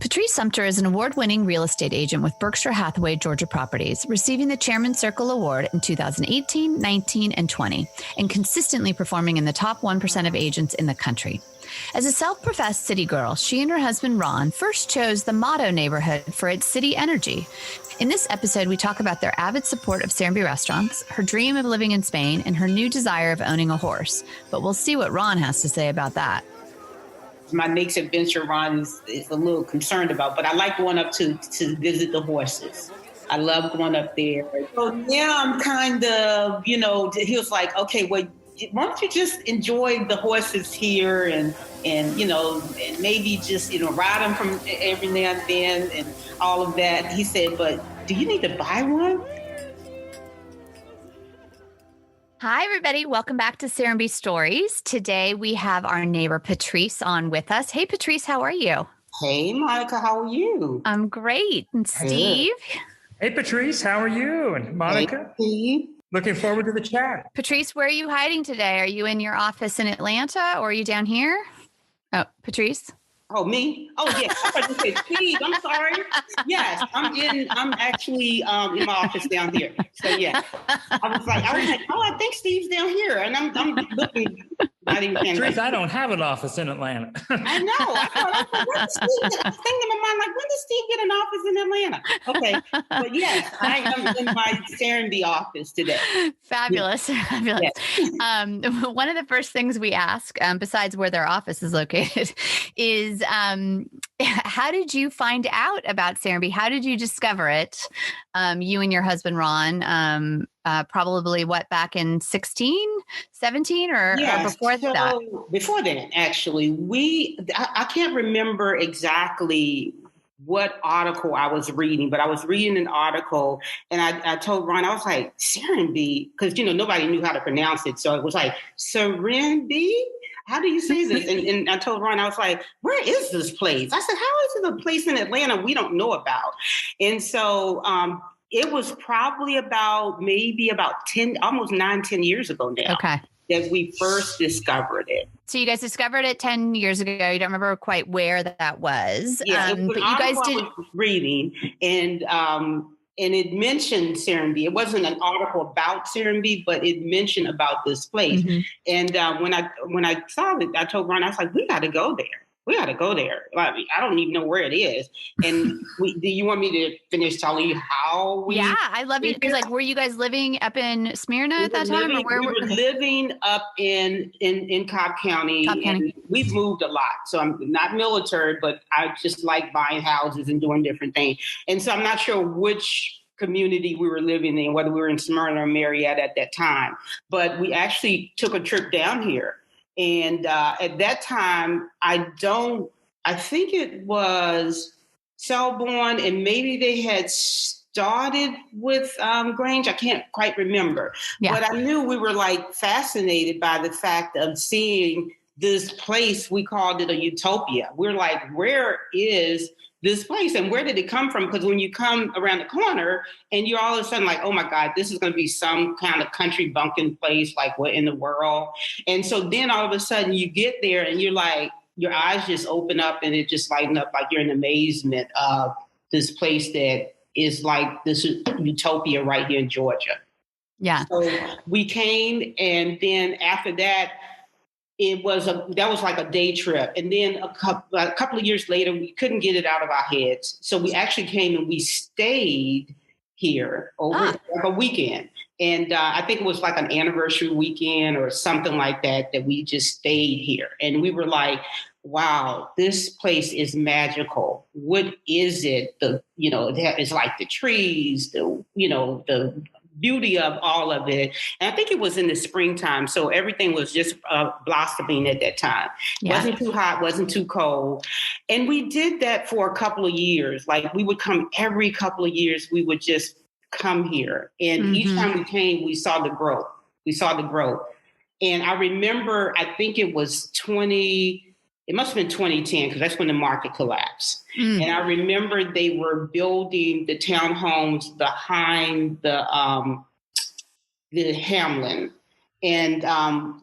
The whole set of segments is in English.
Patrice Sumpter is an award-winning real estate agent with Berkshire Hathaway Georgia Properties, receiving the Chairman's Circle Award in 2018, 19, and 20, and consistently performing in the top 1% of agents in the country. As a self-professed city girl, she and her husband Ron first chose the Mado neighborhood for its city energy. In this episode, we talk about their avid support of Serenbe restaurants, her dream of living in Spain, and her new desire of owning a horse. But we'll see what Ron has to say about that. My next adventure, Ron is a little concerned about, but I like going up to visit the horses. I love going up there. So now I'm kind of, he was like, okay, well, why don't you just enjoy the horses here and maybe just, ride them from every now and then and all of that. He said, but do you need to buy one? Hi, everybody. Welcome back to Serenbe Stories. Today, we have our neighbor Patrice on with us. Hey, Patrice, how are you? Hey, Monica, how are you? I'm great. And Steve? Hey, Patrice, how are you? And Monica? Hey, Steve. Looking forward to the chat. Patrice, where are you hiding today? Are you in your office in Atlanta or are you down here? Oh, Patrice? Oh, me? Oh, yeah. I thought you said Steve. I'm sorry. Yes, I'm actually in my office down here. So, yeah. I was like, oh, I think Steve's down here. And I'm looking. Patrice, I don't have an office in Atlanta. I know. I was thinking in my mind, like, when does Steve get an office in Atlanta? Okay. But yes, I am in my Serenbe office today. Fabulous. Yes. Fabulous. Yes. One of the first things we ask, besides where their office is located, is how did you find out about Serenbe? How did you discover it? You and your husband, Ron, probably back in 16, 17 or before that? Before then, actually, I can't remember exactly what article I was reading, but I was reading an article and I told Ron, I was like, Serenbe, because, nobody knew how to pronounce it. So it was like, Serenbe? How do you say this? And I told Ron, I was like, where is this place? I said, how is it a place in Atlanta we don't know about? And so it was probably about 10, almost 9-10 years ago now. Okay. That we first discovered it. So you guys discovered it 10 years ago. You don't remember quite where that was. Yeah, but you guys did reading and it mentioned Serenbe. It wasn't an article about Serenbe, but it mentioned about this place. Mm-hmm. And when I saw it, I told Ron, I was like, we got to go there. We got to go there. I don't even know where it is. And do you want me to finish telling you how we? Yeah, I love it. Because were you guys living up in Smyrna at that time? We were living up in Cobb County. And we've moved a lot. So I'm not military, but I just like buying houses and doing different things. And so I'm not sure which community we were living in, whether we were in Smyrna or Marietta at that time. But we actually took a trip down here. And at that time, I think it was Selborne, and maybe they had started with Grange. I can't quite remember. Yeah. But I knew we were fascinated by the fact of seeing this place. We called it a utopia. We're like, where is this place and where did it come from? Because when you come around the corner and you're all of a sudden like, oh my God, this is going to be some kind of country bumpkin place, like what in the world? And so then all of a sudden you get there and you're like, your eyes just open up and it just lighten up like you're in amazement of this place that is like this utopia right here in Georgia. Yeah. So we came and then after that, that was like a day trip. And then a couple of years later, we couldn't get it out of our heads. So we actually came and we stayed here over like a weekend. And I think it was like an anniversary weekend or something like that we just stayed here. And we were like, wow, this place is magical. What is it? It's like the trees, the beauty of all of it. And I think it was in the springtime. So everything was just blossoming at that time. Yeah. Wasn't too hot, wasn't too cold. And we did that for a couple of years. Like we would come every couple of years, we would just come here. And each time we came, we saw the growth. And I remember, I think it was it must have been 2010 because that's when the market collapsed. And I remember they were building the townhomes behind the Hamlin. And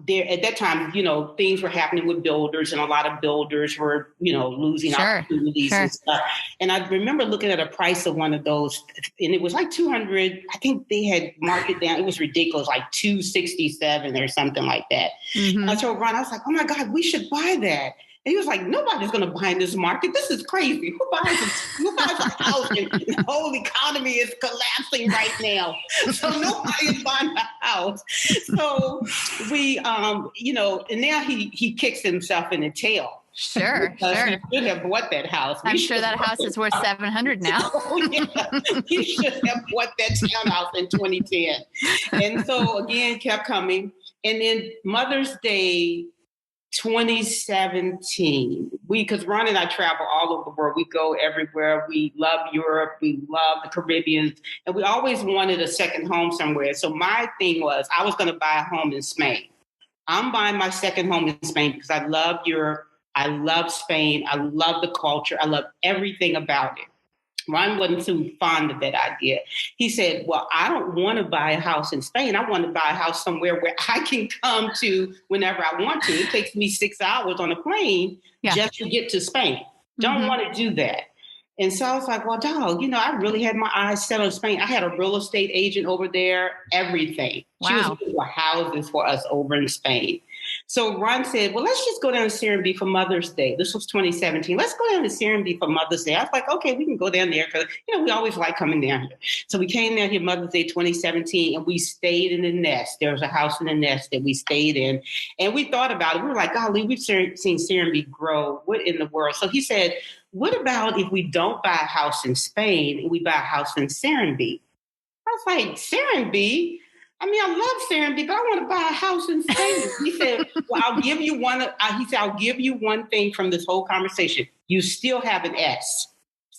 there at that time, things were happening with builders, and a lot of builders were, losing opportunities and stuff. And I remember looking at a price of one of those, and it was like 200. I think they had marked it down. It was ridiculous, like 267 or something like that. Mm-hmm. And I told Ron, I was like, oh my God, we should buy that. And he was like, nobody's going to buy in this market. This is crazy. Who buys a house? And the whole economy is collapsing right now. So nobody's buying a house. So we, and now he kicks himself in the tail. Sure. He should have bought that house. I'm sure that house is worth 700 now. He should have bought that townhouse in 2010. And so again, kept coming. And then Mother's Day 2017, because Ron and I travel all over the world. We go everywhere. We love Europe. We love the Caribbean. And we always wanted a second home somewhere. So my thing was I was going to buy a home in Spain. I'm buying my second home in Spain because I love Europe. I love Spain. I love the culture. I love everything about it. Ron wasn't too fond of that idea. He said, well, I don't want to buy a house in Spain. I want to buy a house somewhere where I can come to whenever I want to. It takes me 6 hours on a plane just to get to Spain. Don't want to do that. And so I was like, well, dog, I really had my eyes set on Spain. I had a real estate agent over there, everything. Wow. She was looking for houses for us over in Spain. So Ron said, well, let's just go down to Serenbe for Mother's Day. This was 2017. Let's go down to Serenbe for Mother's Day. I was like, okay, we can go down there because, we always like coming down here. So we came down here Mother's Day 2017, and we stayed in the nest. There was a house in the nest that we stayed in. And we thought about it. We were like, golly, we've seen Serenbe grow. What in the world? So he said, what about if we don't buy a house in Spain and we buy a house in Serenbe? I was like, Serenbe? I mean, I love Serenbe, but I want to buy a house in Spain. He said, well, I'll give you one. I'll give you one thing from this whole conversation. You still have an S.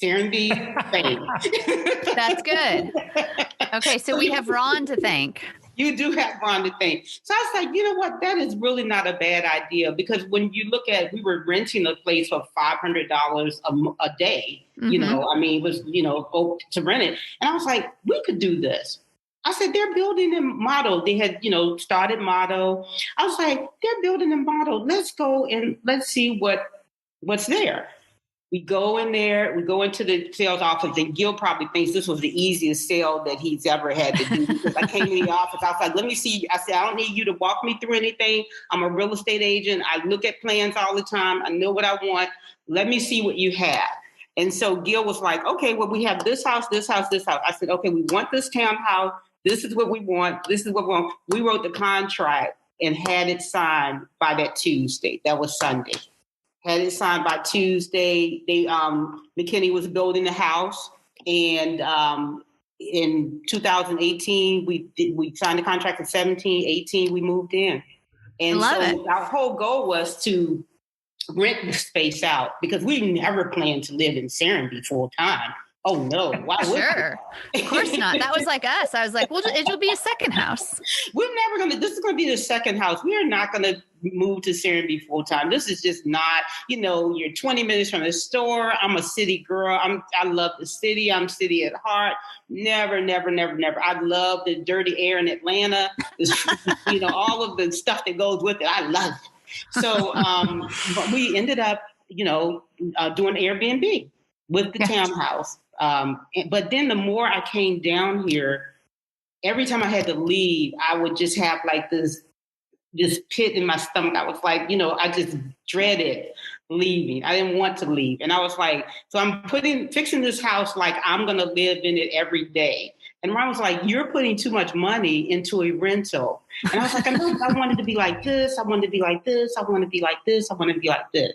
Serenbe, Spain. That's good. Okay, so we have Ron to thank. You do have Ron to thank. So I was like, you know what? That is really not a bad idea, because when you look at, we were renting a place for $500 a day. Mm-hmm. It was, to rent it. And I was like, we could do this. I said, they're building in Mado. They had, started Mado. I was like, they're building in Mado. Let's go and let's see what's there. We go in there. We go into the sales office, and Gil probably thinks this was the easiest sale that he's ever had to do, because I came in the office. I was like, let me see. I said, I don't need you to walk me through anything. I'm a real estate agent. I look at plans all the time. I know what I want. Let me see what you have. And so Gil was like, okay, well, we have this house, this house, this house. I said, okay, we want this townhouse. This is what we want. This is what we want. We wrote the contract and had it signed by that Tuesday. That was Sunday. Had it signed by Tuesday. McKinney was building the house. And in 2018, we signed the contract. In 17, 18, we moved in. And so our whole goal was to rent the space out, because we never planned to live in Serenbe full time. Oh, no. Why would Sure. Of course not. That was like us. I was like, well, it'll be a second house. We're never going to, this is going to be the second house. We are not going to move to Serenbe full time. This is just not, you're 20 minutes from the store. I'm a city girl. I love the city. I'm city at heart. Never, never, never, never. I love the dirty air in Atlanta. All of the stuff that goes with it. I love it. So but we ended up, doing Airbnb with the townhouse. But then the more I came down here, every time I had to leave, I would just have like this pit in my stomach. I was like, I just dreaded leaving. I didn't want to leave. And I was like, so I'm fixing this house like I'm going to live in it every day. And Ron was like, you're putting too much money into a rental. And I was like, I wanted to be like this. I wanted to be like this. I want to be like this. I want to be like this.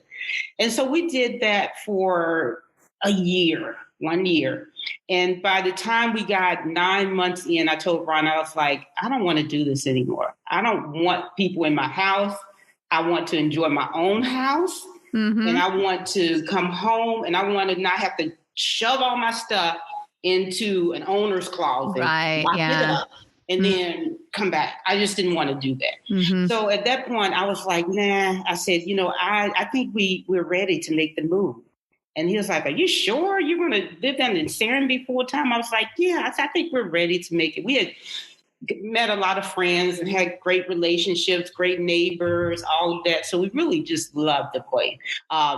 And so we did that for 1 year. And by the time we got 9 months in, I told Ron, I was like, I don't want to do this anymore. I don't want people in my house. I want to enjoy my own house. Mm-hmm. And I want to come home, and I want to not have to shove all my stuff into an owner's closet. Right. Yeah. And then come back. I just didn't want to do that. Mm-hmm. So at that point, I was like, nah. I said, I think we're ready to make the move. And he was like, are you sure you're going to live down in Serenbe full time? I was like, yeah, I think we're ready to make it. met a lot of friends and had great relationships, great neighbors, all of that. So we really just loved the place.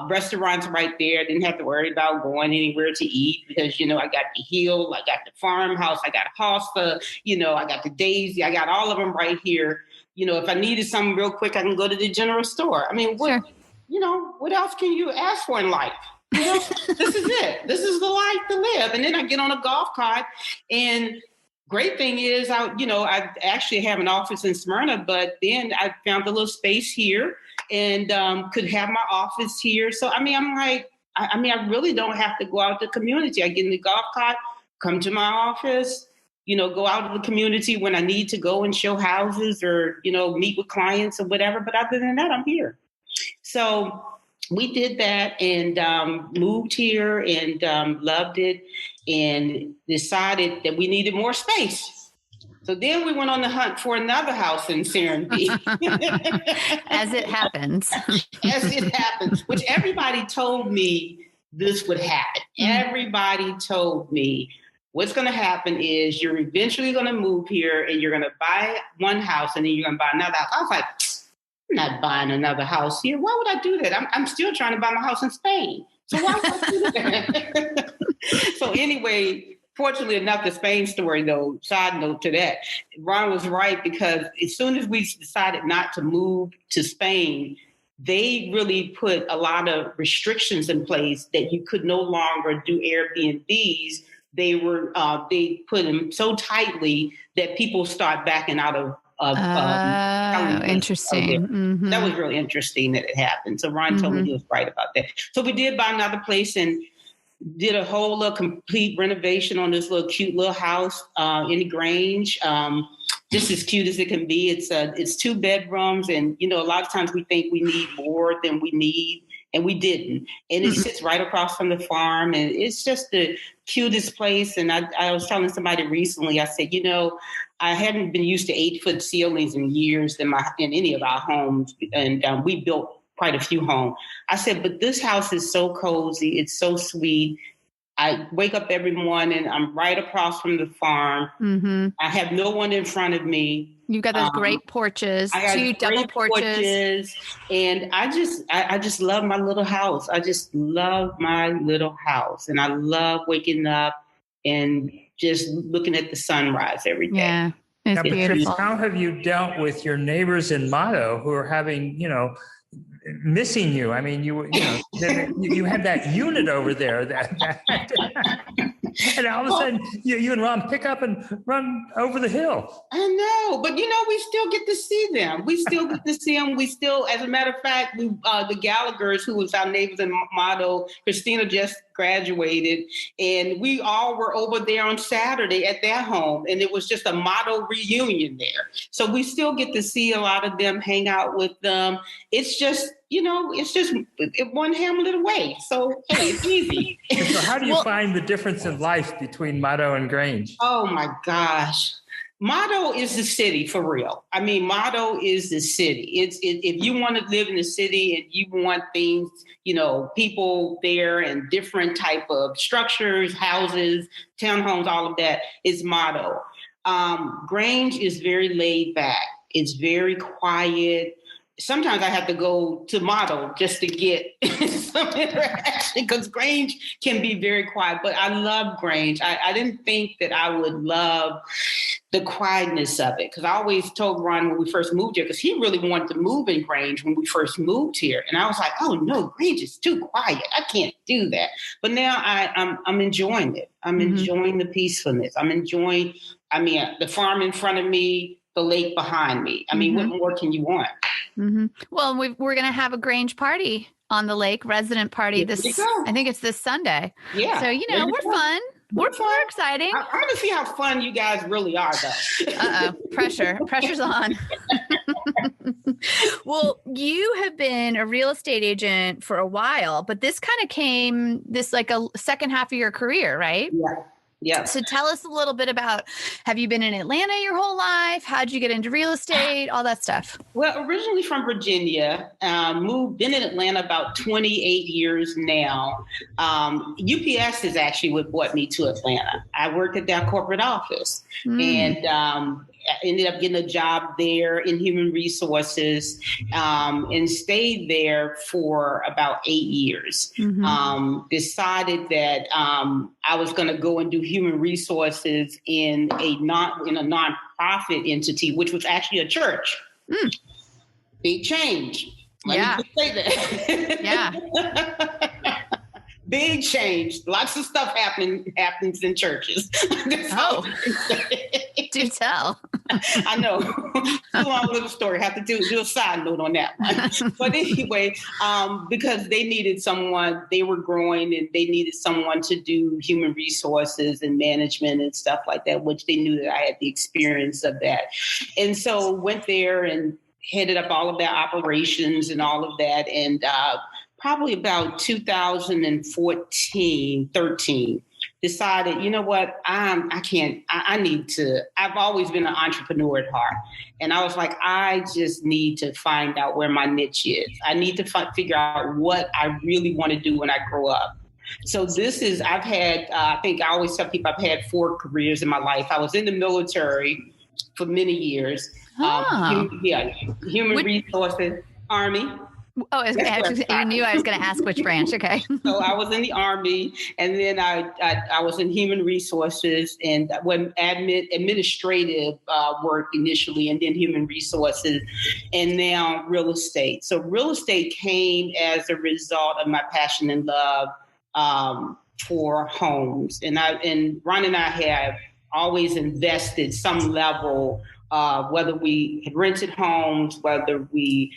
Restaurants right there. Didn't have to worry about going anywhere to eat because, I got the Hill, I got the Farmhouse, I got Hosta, I got the Daisy, I got all of them right here. If I needed something real quick, I can go to the general store. I mean, what else can you ask for in life? This is it. This is the life to live. And then I get on a golf cart, and great thing is, I actually have an office in Smyrna, but then I found a little space here and could have my office here. So, I'm like, I really don't have to go out to the community. I get in the golf cart, come to my office, go out to the community when I need to go and show houses or, meet with clients or whatever. But other than that, I'm here. So we did that and moved here and loved it and decided that we needed more space. So then we went on the hunt for another house in Serenbe. As it happens. As it happens, which everybody told me this would happen. Everybody told me what's going to happen is you're eventually going to move here and you're going to buy one house and then you're going to buy another house. I was like, I'm not buying another house here. Why would I do that? I'm still trying to buy my house in Spain. So why would I do that? So anyway, fortunately enough, the Spain story, though, side note to that, Ron was right because as soon as we decided not to move to Spain, they really put a lot of restrictions in place that you could no longer do Airbnbs. They put them so tightly that people start backing out of interesting. Mm-hmm. That was really interesting that it happened. So Ron told me he was right about that. So we did buy another place and did a whole complete renovation on this little cute little house in the Grange. Just as cute as it can be. It's 2 bedrooms, and a lot of times we think we need more than we need. And we didn't. And it sits right across from the farm. And it's just the cutest place. And I was telling somebody recently, I said, I hadn't been used to 8-foot ceilings in years in any of our homes. And we built quite a few homes. I said, but this house is so cozy. It's so sweet. I wake up every morning. I'm right across from the farm. Mm-hmm. I have no one in front of me. You've got those great porches, 2 double porches. And I just love my little house. I just love my little house. And I love waking up and just looking at the sunrise every day. Yeah, it's beautiful. How have you dealt with your neighbors in Mado who are having, missing you? I mean, you had that unit over there and all of a sudden you and Ron pick up and run over the hill. I know, but we still get to see them. We still get to see them. We still, as a matter of fact, the Gallaghers, who was our neighbors in Mado, Christina just graduated, and we all were over there on Saturday at their home, and it was just a Mado reunion there. So we still get to see a lot of them, hang out with them. It's just, it's just one hamlet away. So, hey, it's easy. So how do you find the difference in life between Mado and Grange? Oh, my gosh. Mado is the city for real. I mean, Mado is the city. If you want to live in the city and you want things, people there and different type of structures, houses, townhomes, all of that is Mado. Grange is very laid back. It's very quiet. Sometimes I have to go to Mado just to get some interaction because Grange can be very quiet, but I love Grange. I didn't think that I would love the quietness of it because I always told Ron when we first moved here, because he really wanted to move in Grange when we first moved here. And I was like, oh no, Grange is too quiet. I can't do that. But now I'm enjoying it. I'm enjoying the peacefulness. I'm enjoying, the farm in front of me, the lake behind me. What more can you want? Mm-hmm. Well, we're going to have a Grange party on the lake, resident party I think it's this Sunday. Yeah. So, we're fun. We're exciting. I want to see how fun you guys really are, though. Uh-oh. Pressure's on. Well, you have been a real estate agent for a while, but this kind of came like a second half of your career, right? Yeah. Yeah. So tell us a little bit about, have you been in Atlanta your whole life? How'd you get into real estate? All that stuff. Well, originally from Virginia, been in Atlanta about 28 years now. UPS is actually what brought me to Atlanta. I worked at their corporate office. And ended up getting a job there in human resources, and stayed there for about 8 years. Decided that I was going to go and do human resources in a nonprofit entity, which was actually a church. Big change. Let me just say that. Yeah. Big change. Lots of stuff happens in churches. Do tell. I know. Too long little story. Have to do a side note on that one. But anyway, because they needed someone, they were growing and they needed someone to do human resources and management and stuff like that, which they knew that I had the experience of that. And so went there and headed up all of their operations and all of that. And probably about 2014, 13, decided, you know what, I've always been an entrepreneur at heart. And I was like, I just need to find out where my niche is. I need to figure out what I really want to do when I grow up. So I've had, I think I always tell people I've had 4 careers in my life. I was in the military for many years. Human resources, Army. Oh, I knew I was going to ask which branch. Okay. So I was in the Army, and then I was in human resources and administrative work initially, and then human resources, and now real estate. So real estate came as a result of my passion and love for homes. And Ron and I have always invested some level, whether we had rented homes, whether we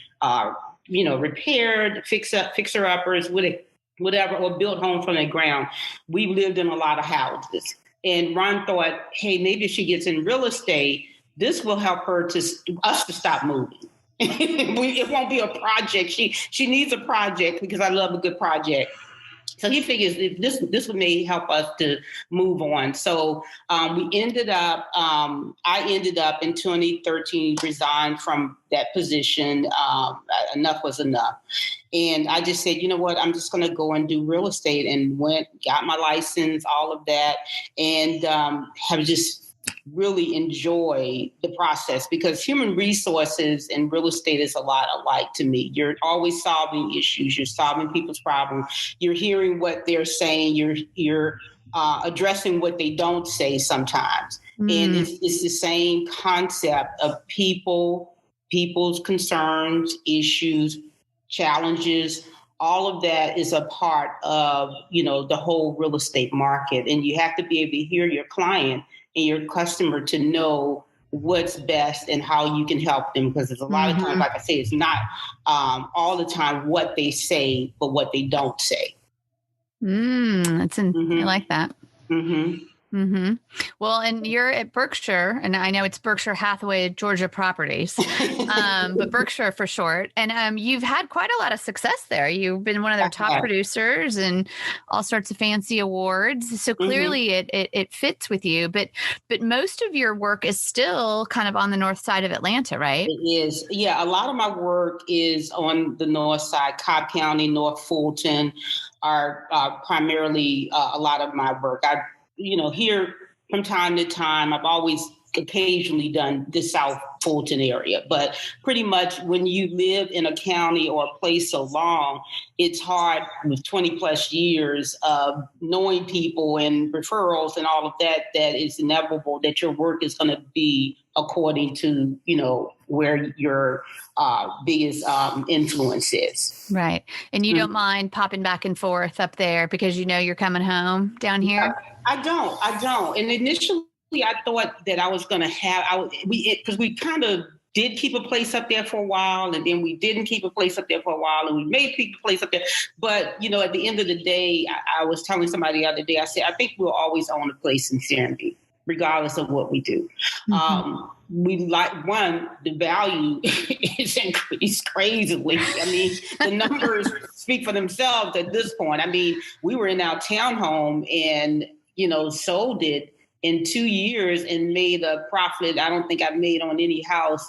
repaired, fixer-uppers, whatever, or built homes from the ground. We lived in a lot of houses. And Ron thought, hey, maybe if she gets in real estate, this will help us to stop moving. It won't be a project. She needs a project because I love a good project. So he figures this may help us to move on. So I ended up in 2013, resigned from that position. Enough was enough. And I just said, you know what, I'm just going to go and do real estate, and got my license, all of that. And have just really enjoy the process, because human resources and real estate is a lot alike to me. You're always solving issues. You're solving people's problems. You're hearing what they're saying. You're addressing what they don't say sometimes. And it's the same concept of people's concerns, issues, challenges. All of that is a part of, the whole real estate market. And you have to be able to hear your client and your customer to know what's best and how you can help them. Because there's a lot of times, like I say, it's not all the time what they say, but what they don't say. I like that. Well, and you're at Berkshire, and I know it's Berkshire Hathaway Georgia Properties, but Berkshire for short. And you've had quite a lot of success there. You've been one of their top producers and all sorts of fancy awards. So clearly it fits with you. But most of your work is still kind of on the north side of Atlanta, right? It is. Yeah, a lot of my work is on the north side. Cobb County, North Fulton are primarily a lot of my work. Here from time to time, I've always occasionally done the South Fulton area, but pretty much when you live in a county or a place so long, it's hard with 20 plus years of knowing people and referrals and all of that it's inevitable that your work is going to be according to, where your biggest influence is. Right. And you don't mind popping back and forth up there because you're coming home down here? I don't. And initially I thought that I was going to because we kind of did keep a place up there for a while, and then we didn't keep a place up there for a while, and we may keep a place up there. But, at the end of the day, I was telling somebody the other day, I said, I think we'll always own a place in Serenbe, regardless of what we do. We the value is increased crazily. I mean, the numbers speak for themselves at this point. I mean, we were in our townhome and, sold it in 2 years and made a profit I don't think I've made on any house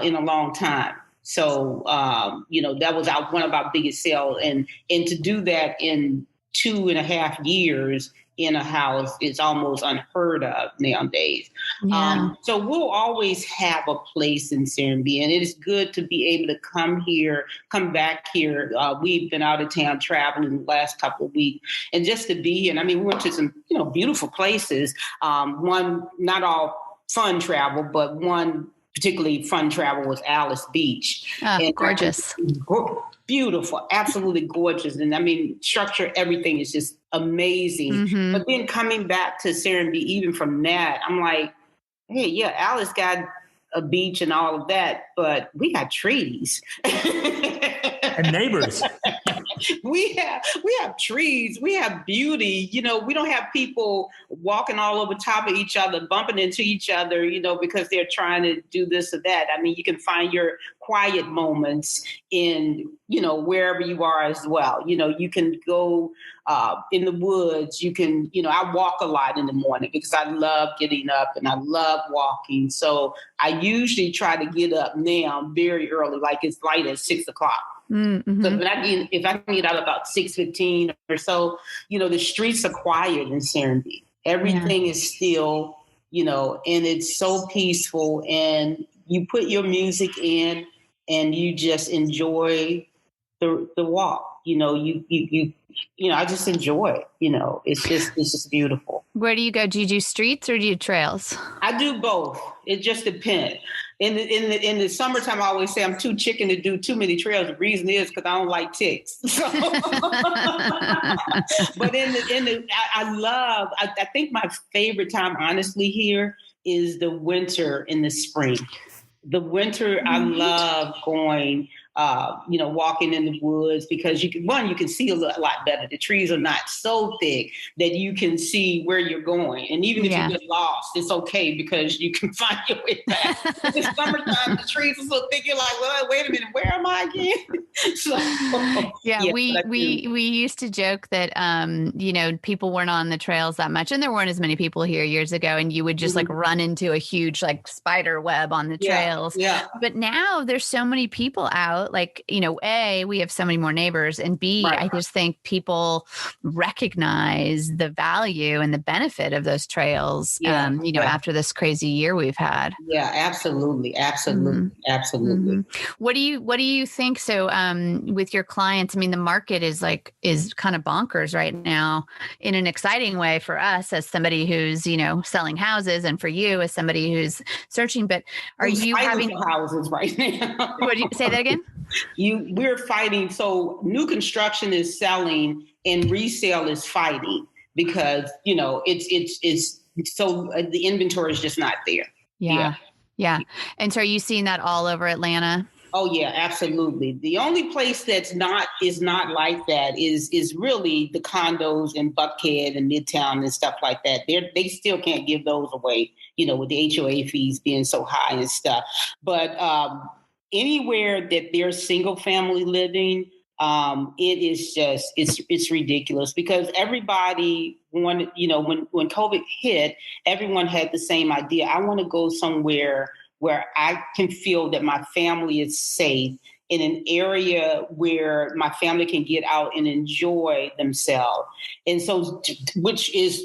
in a long time. So, that was one of our biggest sales. And to do that in 2.5 years in a house is almost unheard of nowadays. Yeah. So we'll always have a place in Serenbe, and it is good to be able to come back here. We've been out of town traveling the last couple of weeks, and just to be here. And I mean, we went to some, beautiful places. One, not all fun travel, but one particularly fun travel was Alice Beach. Oh, gorgeous. Beautiful, absolutely gorgeous. And I mean, structure, everything is just amazing. Mm-hmm. But then coming back to Serenbe, even from that, I'm like, hey, yeah, Alice got a beach and all of that, but we got trees. And neighbors. We have trees. We have beauty. We don't have people walking all over top of each other, bumping into each other, because they're trying to do this or that. I mean, you can find your quiet moments in, wherever you are as well. You can go in the woods. You can, I walk a lot in the morning because I love getting up and I love walking. So I usually try to get up now very early, like it's light at 6 o'clock. Mm-hmm. So if I can get out about 6:15 or so, the streets are quiet in Serenbe. Everything is still, and it's so peaceful. And you put your music in, and you just enjoy the walk. I just enjoy it. It's just beautiful. Where do you go? Do you do streets or do you do trails? I do both. It just depends. In the summertime, I always say I'm too chicken to do too many trails. The reason is because I don't like ticks. So. But I think my favorite time, honestly, here is the winter and the spring. The winter, I love going, walking in the woods because you can see a lot better. The trees are not so thick that you can see where you're going. And even if you get lost, it's okay because you can find your way back. In the summertime, the trees are so thick, you're like, well, wait a minute, where am I again? We used to joke that, people weren't on the trails that much. And there weren't as many people here years ago. And you would just like run into a huge like spider web on the trails. Yeah. But now there's so many people out. Like, A, we have so many more neighbors, and B, I just think people recognize the value and the benefit of those trails, after this crazy year we've had. Yeah, absolutely. Absolutely. Mm-hmm. Absolutely. Mm-hmm. What do you think? So, with your clients, I mean, the market is kind of bonkers right now in an exciting way for us as somebody who's, selling houses, and for you as somebody who's searching, but are you having houses right now? What did you say that again? We're fighting. So new construction is selling and resale is fighting because, it's so the inventory is just not there. Yeah. And so are you seeing that all over Atlanta? Oh yeah, absolutely. The only place is not like that is really the condos in Buckhead and Midtown and stuff like that. They still can't give those away, with the HOA fees being so high and stuff. But anywhere that there's single family living, it is just it's ridiculous because everybody when COVID hit, everyone had the same idea. I want to go somewhere where I can feel that my family is safe, in an area where my family can get out and enjoy themselves. And so, which is,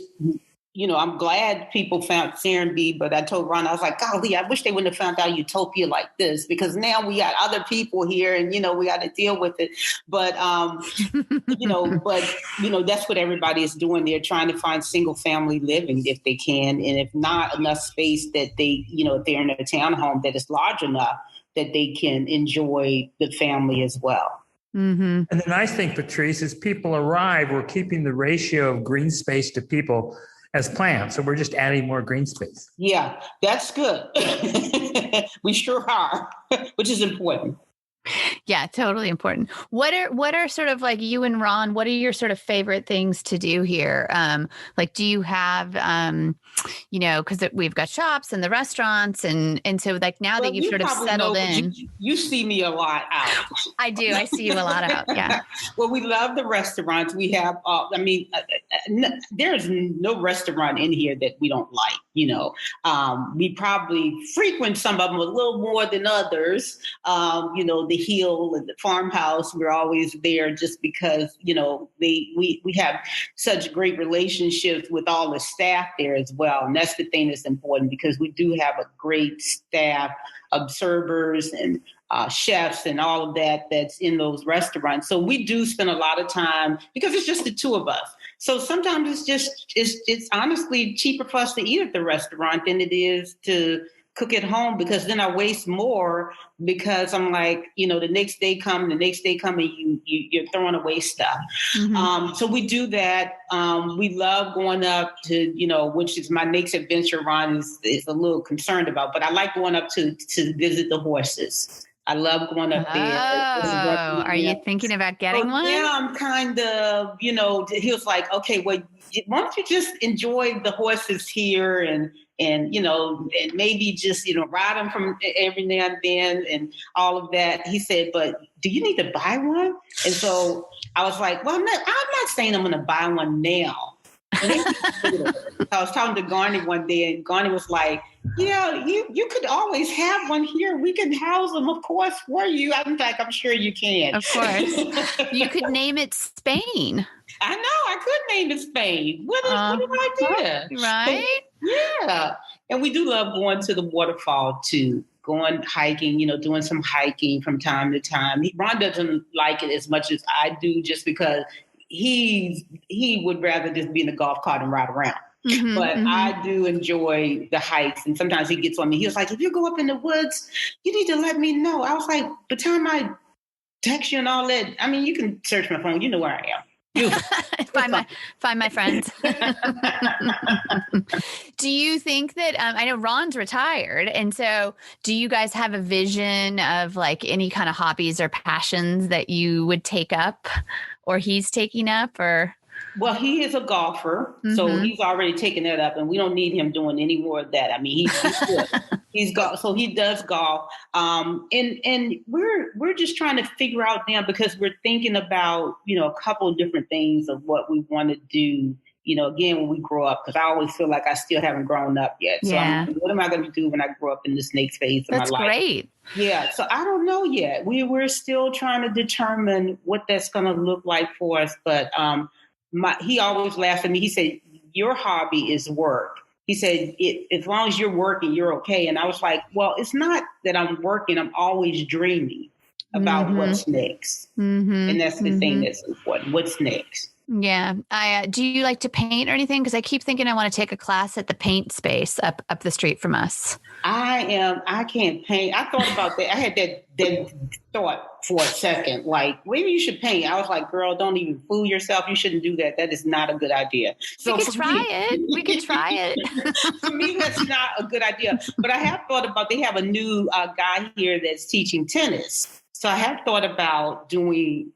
I'm glad people found Serenbe, but I told Ron, I was like, golly, I wish they wouldn't have found out utopia like this, because now we got other people here and, we got to deal with it. But, that's what everybody is doing. They're trying to find single family living if they can. And if not, enough space that they, if they're in a townhome that is large enough that they can enjoy the family as well. Mm-hmm. And the nice thing, Patrice, is people arrive, we're keeping the ratio of green space to people as planned. So we're just adding more green space. Yeah, that's good. We sure are, which is important. Yeah, totally important. What are sort of like you and Ron, what are your sort of favorite things to do here? Like, do you have, because we've got shops and the restaurants and so like now that you've sort of settled in. You see me a lot out. I do. I see you a lot out. Yeah. Well, we love the restaurants. We have, there's no restaurant in here that we don't like. We probably frequent some of them a little more than others. The Hill and the Farmhouse, we're always there just because, we have such great relationships with all the staff there as well. And that's the thing that's important, because we do have a great staff of servers and chefs and all of that's in those restaurants. So we do spend a lot of time, because it's just the two of us. So sometimes it's honestly cheaper for us to eat at the restaurant than it is to cook at home, because then I waste more, because I'm like, the next day come and you're throwing away stuff. Mm-hmm. So we do that. We love going up to, which is my next adventure. Ron is a little concerned about, but I like going up to visit the horses. I love going up there. Oh, are you thinking about getting one? Yeah, I'm kind of, he was like, okay, well, why don't you just enjoy the horses here and maybe just, ride them from every now and then and all of that. He said, but do you need to buy one? And so I was like, well, I'm not saying I'm going to buy one now. I was talking to Garney one day, and Garney was like, yeah, you could always have one here. We can house them, of course, for you. In fact, I'm sure you can. Of course. You could name it Spain. I know. I could name it Spain. What an idea. Right? So, yeah. And we do love going to the waterfall, too. Going hiking, doing some hiking from time to time. Ron doesn't like it as much as I do, just because he would rather just be in the golf cart and ride around. Mm-hmm, but I do enjoy the hikes. And sometimes he gets on me. He was like, if you go up in the woods, you need to let me know. I was like, by the time I text you and all that, I mean, you can search my phone. You know where I am. Find my friends. Do you think that, I know Ron's retired, and so do you guys have a vision of like any kind of hobbies or passions that you would take up, or he's taking up, or? Well, he is a golfer, so he's already taken that up, and we don't need him doing any more of that. I mean, he's good. So he does golf, and we're just trying to figure out now, because we're thinking about a couple of different things of what we want to do. Again, when we grow up, because I always feel like I still haven't grown up yet. So what am I going to do when I grow up in this next phase of my life? That's great. Yeah. So I don't know yet. We're still trying to determine what that's going to look like for us, but. He always laughs at me. He said, your hobby is work. He said, as long as you're working, you're okay. And I was like, well, it's not that I'm working. I'm always dreaming about what's next. And that's the thing that's important. What's next? Yeah. Do you like to paint or anything? Because I keep thinking I want to take a class at the paint space up the street from us. I can't paint. I thought about that. I had that thought for a second, like, maybe you should paint. I was like, girl, don't even fool yourself. You shouldn't do that. That is not a good idea. So we could try it. For me, that's not a good idea. But I have thought about, they have a new guy here that's teaching tennis. So I have thought about doing,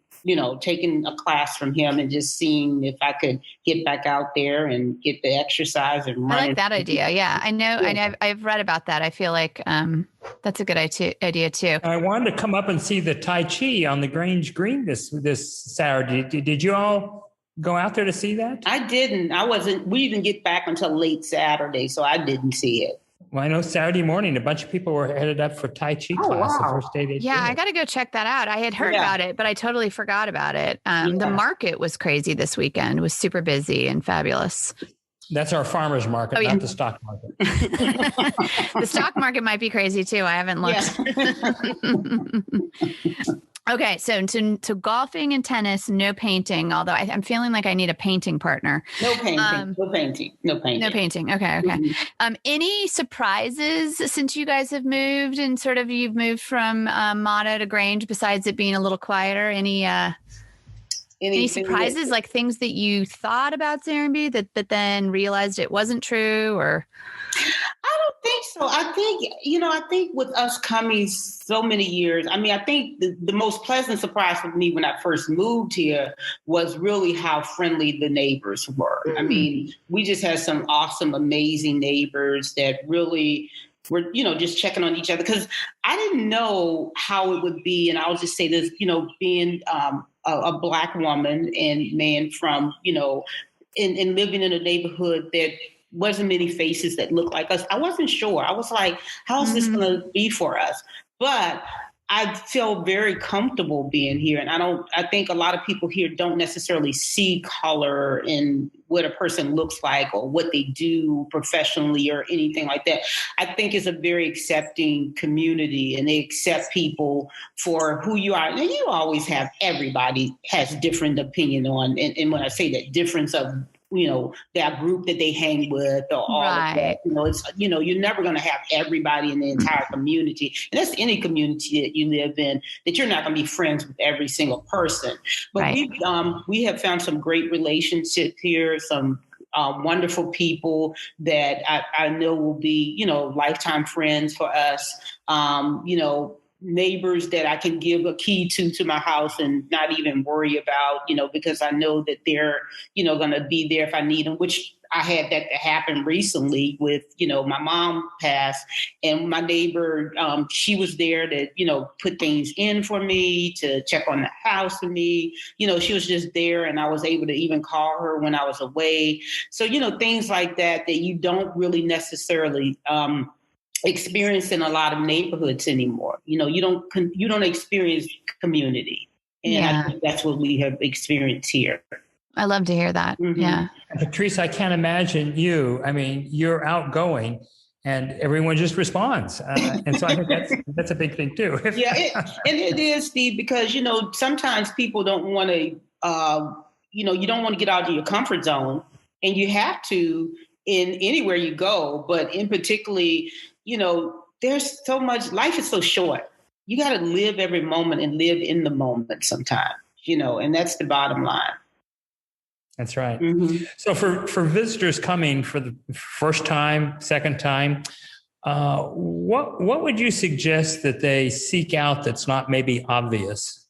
taking a class from him and just seeing if I could get back out there and get the exercise and run. I like that idea. Yeah, I know. I've read about that. I feel like that's a good idea too. I wanted to come up and see the Tai Chi on the Grange Green this Saturday. Did you all go out there to see that? I didn't. We didn't get back until late Saturday, so I didn't see it. Well, I know Saturday morning, a bunch of people were headed up for Tai Chi class the first day they did. Yeah, I got to go check that out. I had heard about it, but I totally forgot about it. The market was crazy this weekend. It was super busy and fabulous. That's our farmer's market, not the stock market. The stock market might be crazy too. I haven't looked. Okay, so golfing and tennis, no painting. Although I'm feeling like I need a painting partner. No painting. No painting. Okay. Any surprises since you guys have moved and sort of you've moved from Mado to Grange? Besides it being a little quieter, any surprises, like things that you thought about Serenbe that then realized it wasn't true, or? I don't think so. I think with us coming so many years, I think the most pleasant surprise for me when I first moved here was really how friendly the neighbors were. We just had some awesome, amazing neighbors that really were, just checking on each other, because I didn't know how it would be. And I'll just say this, being a Black woman and man from, in living in a neighborhood that wasn't many faces that looked like us. I wasn't sure. I was like, how is this going to be for us? But I feel very comfortable being here. And I think a lot of people here don't necessarily see color in what a person looks like or what they do professionally or anything like that. I think it's a very accepting community, and they accept people for who you are. And you always have, everybody has different opinion on, and when I say that, difference of, that group that they hang with or all of that. It's, you're never going to have everybody in the entire community. And that's any community that you live in, that you're not going to be friends with every single person. But we have found some great relationships here, some wonderful people that I know will be, lifetime friends for us. Neighbors that I can give a key to my house and not even worry about, because I know that they're, going to be there if I need them, which I had that to happen recently with, my mom passed, and my neighbor, she was there to, put things in for me, to check on the house for me. She was just there, and I was able to even call her when I was away. So, things like that you don't really necessarily, experience in a lot of neighborhoods anymore. You don't experience community. And I think that's what we have experienced here. I love to hear that. Mm-hmm. Yeah. Patrice, I can't imagine you. I mean, you're outgoing and everyone just responds. And so I think that's a big thing too. And it is, Steve, because, sometimes people don't want to, you don't want to get out of your comfort zone, and you have to in anywhere you go, but in particularly, there's so much, life is so short. You got to live every moment and live in the moment sometimes, and that's the bottom line. That's right. Mm-hmm. So for visitors coming for the first time, second time, what would you suggest that they seek out that's not maybe obvious?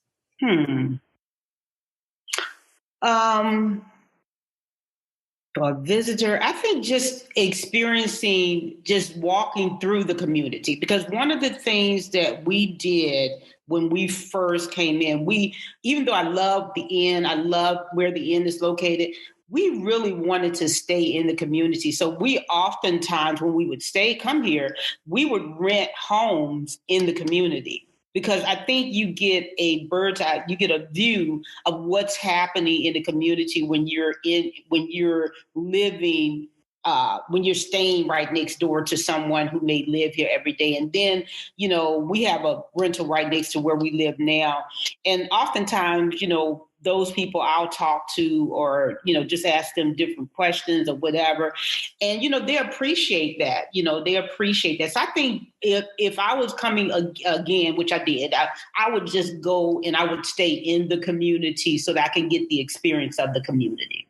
For a visitor, I think just walking through the community, because one of the things that we did when we first came in, even though I love the inn, I love where the inn is located, we really wanted to stay in the community. So we oftentimes, when we would come here, we would rent homes in the community. Because I think you get a bird's eye, you get a view of what's happening in the community when you're living, when you're staying right next door to someone who may live here every day. And then, we have a rental right next to where we live now. And oftentimes, those people I'll talk to, or, just ask them different questions or whatever. And, they appreciate that, they appreciate that. So I think if I was coming again, which I did, I would just go and I would stay in the community so that I can get the experience of the community.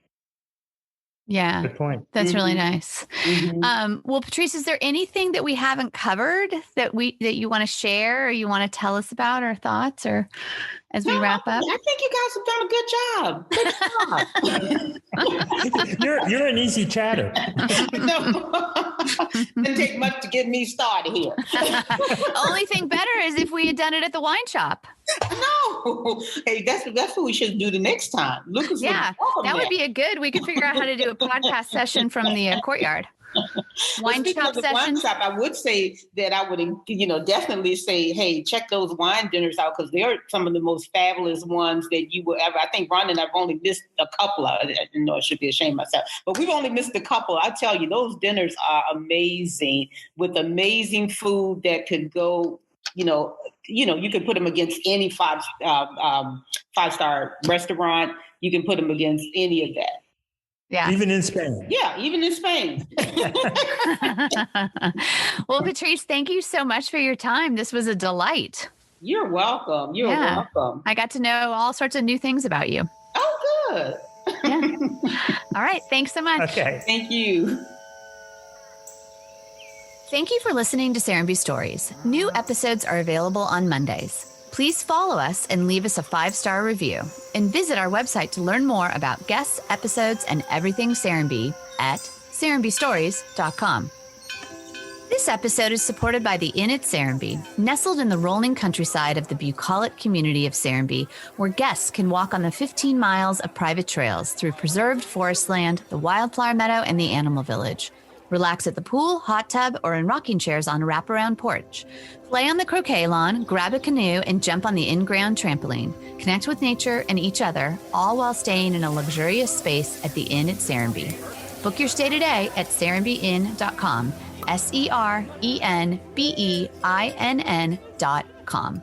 Yeah. Good point. That's really nice. Mm-hmm. Well, Patrice, is there anything that we haven't covered that you want to share or you want to tell us about, or thoughts, or as we wrap up? I think you guys have done a good job. You're an easy chatter. Didn't take much to get me started here. Only thing better is if we had done it at the wine shop. No, hey, that's what we should do the next time. That would be we could figure out how to do a podcast session from the courtyard. Wine shop sessions. Wine shop, I would say that I would, definitely say, hey, check those wine dinners out, because they're some of the most fabulous ones that you will ever. I think Ron and I've only missed a couple. I should be ashamed of myself, but we've only missed a couple. I tell you, those dinners are amazing, with amazing food that could go. You could put them against any five-star restaurant. You can put them against any of that. Yeah. Even in Spain. Yeah, even in Spain. Well, Patrice, thank you so much for your time. This was a delight. You're welcome. You're welcome. I got to know all sorts of new things about you. Oh, good. Yeah. All right. Thanks so much. Okay. Thank you. Thank you for listening to Serenbe Stories. New episodes are available on Mondays. Please follow us and leave us a 5-star review. And visit our website to learn more about guests, episodes, and everything Serenbe at serenbestories.com. This episode is supported by the Inn at Serenbe, nestled in the rolling countryside of the bucolic community of Serenbe, where guests can walk on the 15 miles of private trails through preserved forest land, the wildflower meadow, and the animal village. Relax at the pool, hot tub, or in rocking chairs on a wraparound porch. Play on the croquet lawn, grab a canoe, and jump on the in-ground trampoline. Connect with nature and each other, all while staying in a luxurious space at the Inn at Serenbe. Book your stay today at serenbeinn.com. SERENBEINN.com.